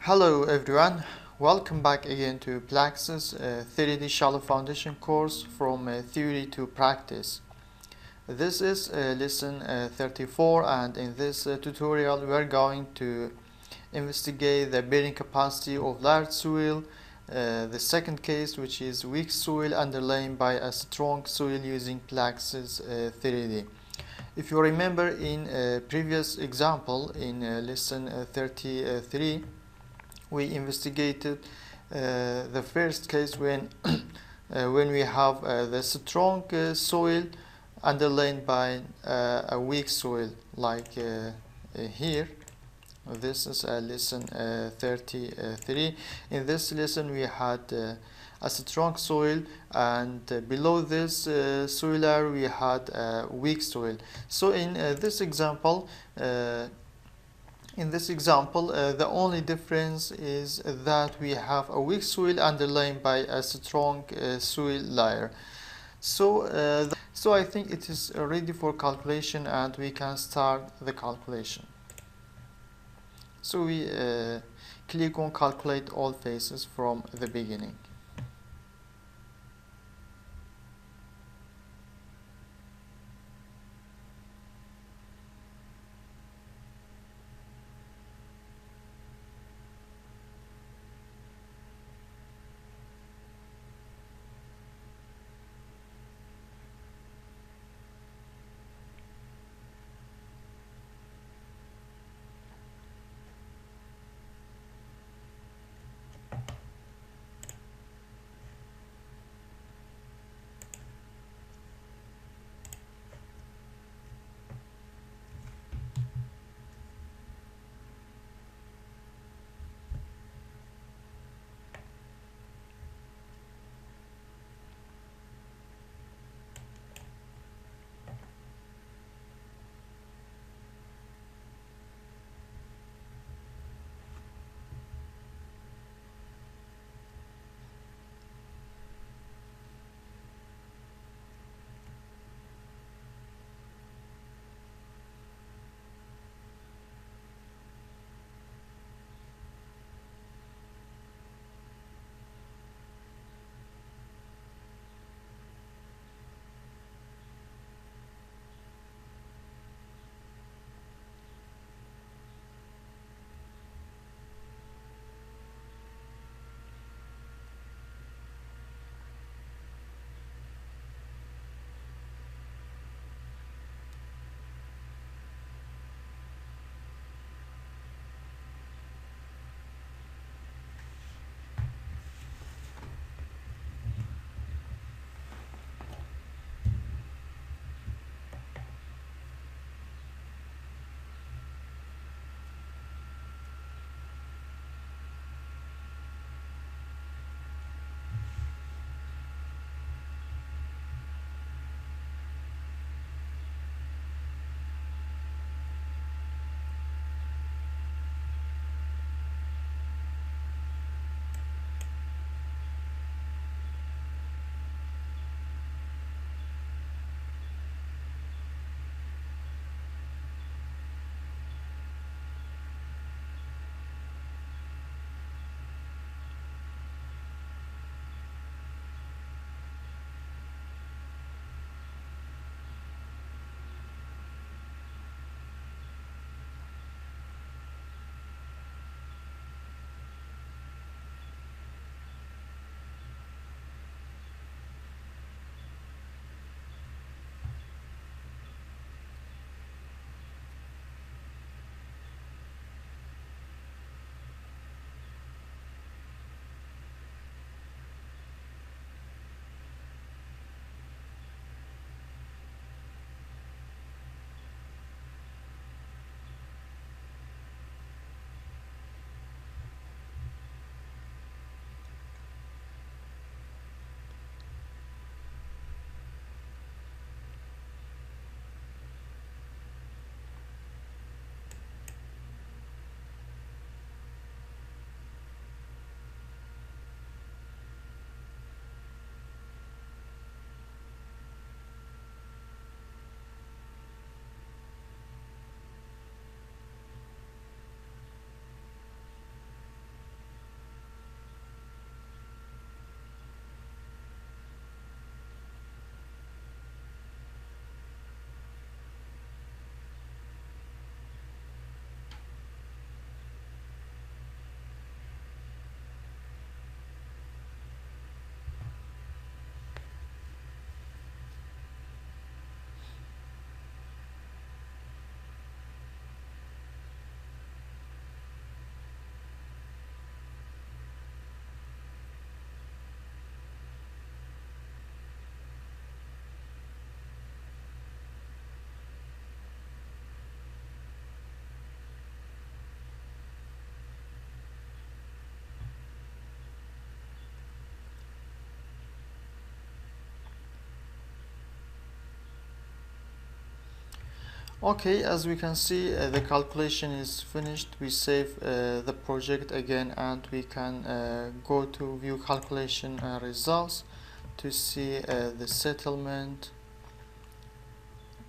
Hello everyone, welcome back again to PLAXIS 3D Shallow Foundation course from theory to practice. This is lesson 34, and in this tutorial we are going to investigate the bearing capacity of large soil, the second case, which is weak soil underlain by a strong soil using PLAXIS 3D. If you remember, in a previous example in lesson 33, we investigated the first case when we have the strong soil underlain by a weak soil, like here. This is lesson 33. In this lesson we had a strong soil, and below this soil layer we had a weak soil. So in this example, the only difference is that we have a weak soil underlain by a strong soil layer. So I think it is ready for calculation, and we can start the calculation. So we click on calculate all phases from the beginning. Okay, as we can see, the calculation is finished. We save the project again, and we can go to view calculation results to see the settlement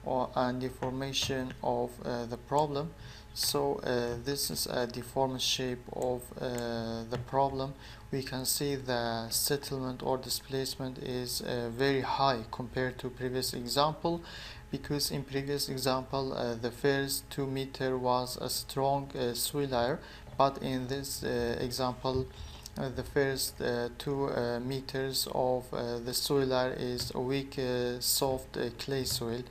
and deformation of the problem. So this is a deformed shape of the problem. We can see the settlement or displacement is very high compared to previous example, because in previous example the first 2 meters was a strong soil layer, but in this example the first 2 meters of the soil layer is a weak soft clay soil.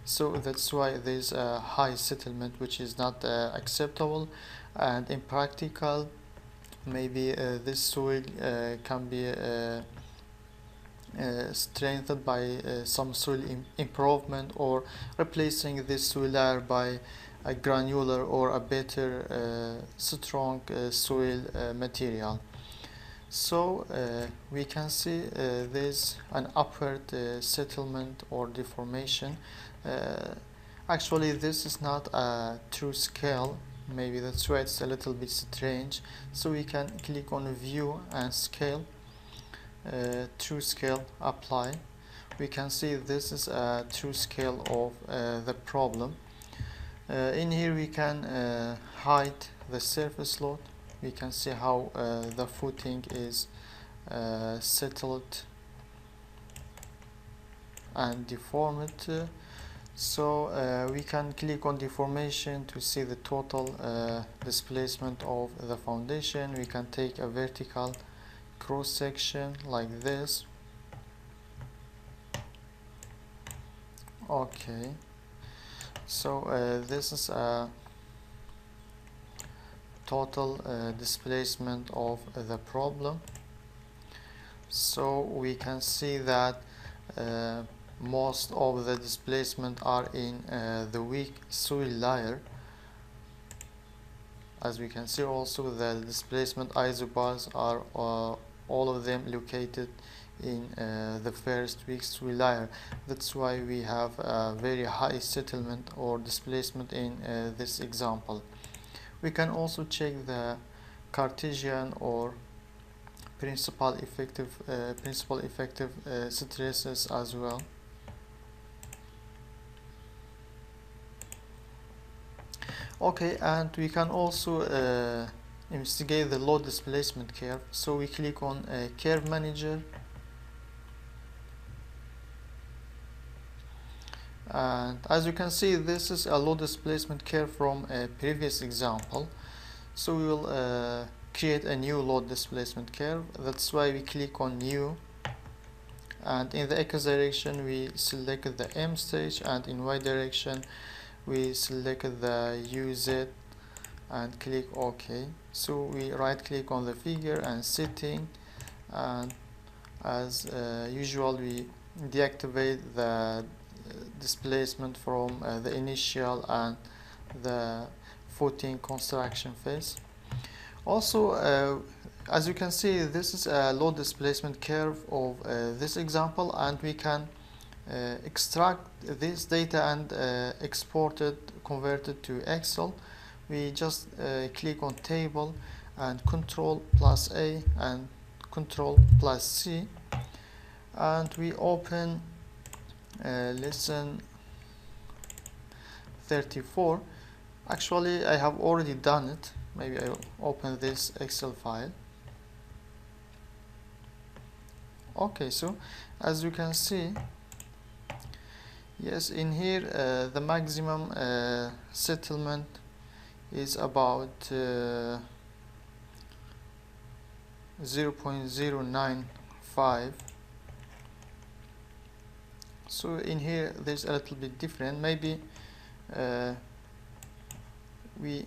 So that's why there's a high settlement, which is not acceptable. And in practical, maybe this soil can be strengthened by some soil improvement, or replacing this soil layer by a granular or a better strong soil material. So we can see there's an upward settlement or deformation. Actually, this is not a true scale. Maybe that's why it's a little bit strange. So we can click on view and scale, true scale, apply. We can see this is a true scale of the problem. In here we can hide the surface load. We can see how the footing is settled and deformed. So we can click on deformation to see the total displacement of the foundation. We can take a vertical cross section like this. Okay, so this is a total displacement of the problem. So we can see that most of the displacement are in the weak soil layer. As we can see also, the displacement isobars are all of them located in the first weak soil layer. That's why we have a very high settlement or displacement in this example. We can also check the Cartesian or principal effective stresses as well. Okay, and we can also investigate the load displacement curve. So we click on curve manager, and as you can see, this is a load displacement curve from a previous example. So we will create a new load displacement curve. That's why we click on new, and in the X direction we select the M stage, and in Y direction we select the UZ and click OK. So we right click on the figure and setting, and as usual we deactivate the displacement from the initial and the footing construction phase. Also, as you can see, this is a load displacement curve of this example, and we can extract this data and export it, convert it to Excel. We just click on table and Ctrl+A and Ctrl+C, and we open lesson 34. Actually, I have already done it. Maybe I will open this Excel file. Okay, so as you can see, yes, in here the maximum settlement is about 0.095. So in here there's a little bit different. Maybe we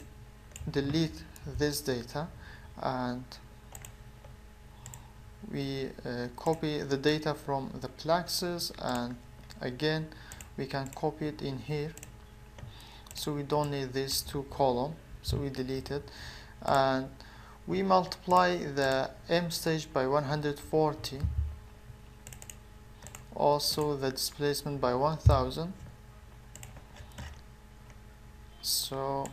delete this data and we copy the data from the PLAXIS, and again we can copy it in here. So we don't need this 2 column, so we delete it, and we multiply the M stage by 140, also the displacement by 1000, So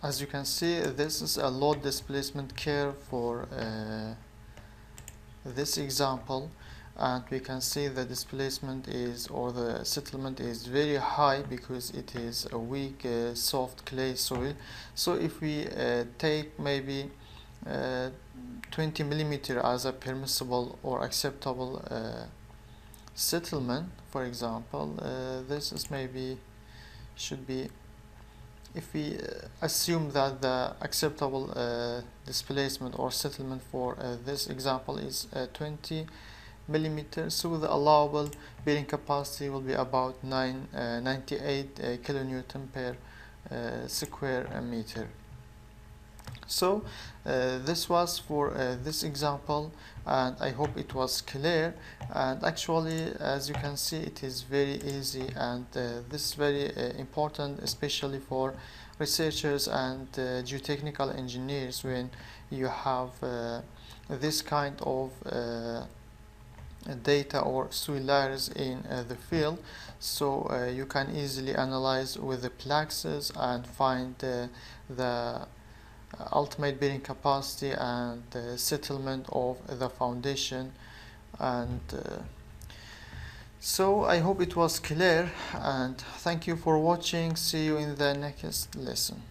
as you can see, this is a load displacement curve for this example, and we can see the displacement is, or the settlement is very high because it is a weak soft clay soil. So if we take maybe 20 millimeter as a permissible or acceptable settlement, for example, this is maybe should be, if we assume that the acceptable displacement or settlement for this example is 20 millimeters, so the allowable bearing capacity will be about 98 kilonewton per square meter. So this was for this example, and I hope it was clear. And actually, as you can see, it is very easy, and this is very important, especially for researchers and geotechnical engineers, when you have this kind of data or soil layers in the field. So you can easily analyze with the PLAXIS and find the ultimate bearing capacity and settlement of the foundation. And so I hope it was clear, and thank you for watching. See you in the next lesson.